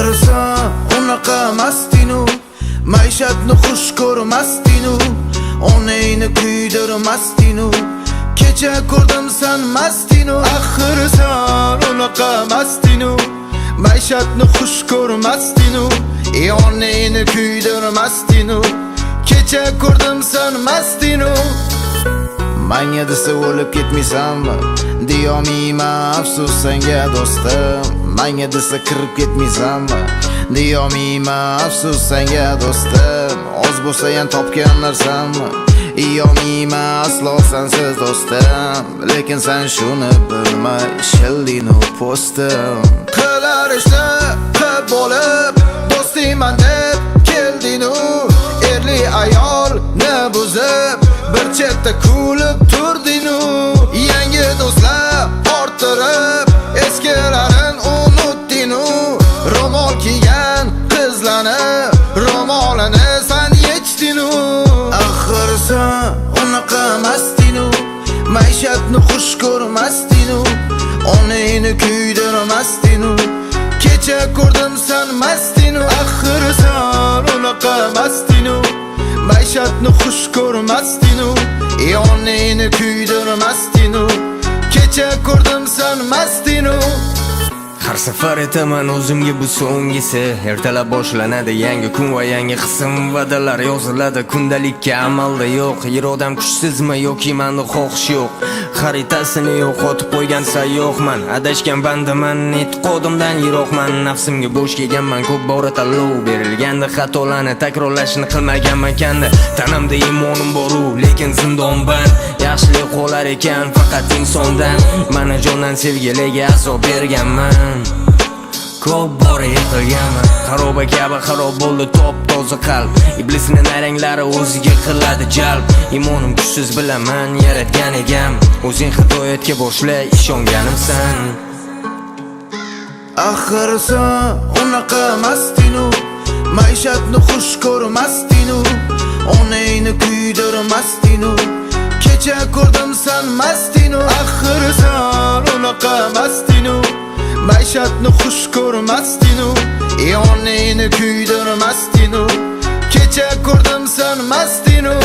Axir sen unaqa mastinu, maishatni xush ko'rmasdinu, onangni kuydirmasdinu. Kecha ko'rdim sen mastinu. Axir sen unaqa mastinu, maishatni xush ko'rmasdinu, onangni kuydirmasdinu. Kecha ko'rdim sen mastinu. Manga desa o'lib ketmaysanmi? Deyolmayman afsus senga do'stim. Manga desa kirib ketmaysanmi? Deyolmayman afsus senga do'stim. Oz bo'lsa ham topgan narsammi? Deyolmayman aslo sensiz do'stim. Lekin sen shuni bilmay shildinu postim. Qilar ishni qilib bo'lib do'stingman deb keldinu. Erli ayolni buzib bir chetda kulib turdinu. Yangi do'stlar orttirib eskilarin unutdinu. Ro'mol kiygan qizlarni ro'molini san yechdinu. Axir sen unaqa mastinu, maishatni xush ko'rmasdinu, onangni kuydirmasdinu. Kecha ko'rdim sen mastinu. Axir sen unaqa mastinu, maishatni xush ko'rmasdinu, onangni kuydirmasdinu. Kecha ko'rdim sen mastinu. Har safar aytaman o'zimga bu so'nggisi. Ertalab boshlanadi yangi kun va yangi qism. Va'dalar yoziladi kundalikka, amalda yo'q. Irodam kuchsizmi yoki menda xohish yo'q. Xaritasini yo'qotib qo'ygan sayyohman. Adashgan bandaman, e'tiqodimdan yiroqman. Nafsimga bo'sh kelganman, ko'p bora tanlov berilganda xatolarni takrorlashni qilmaganman kanda. Tanamda imonim bor-u, lekin zindonban. Yaxshilik qolar ekan faqat insondan. Mana jondan sevgilarga azob berganman. Ko'p bora yiqilganman, xaroba kabi xarob bo'ldi top toza qalb. Iblisning nayranglari o'ziga qiladi jalb. Imonim kuchsiz bilaman yaratgan egam. O'zing hidoyatga boshla ishonganimsan. Axir sen unaqa mastinu, maishatni xush ko'rmasdinu, onangni kuydirmasdinu. Kecha ko'rdim sen mastinu. Axir sen unaqa mastinu, maishatni xush ko'rmasdinu, onangni kuydirmasdinu. Kecha ko'rdim sen mastinu.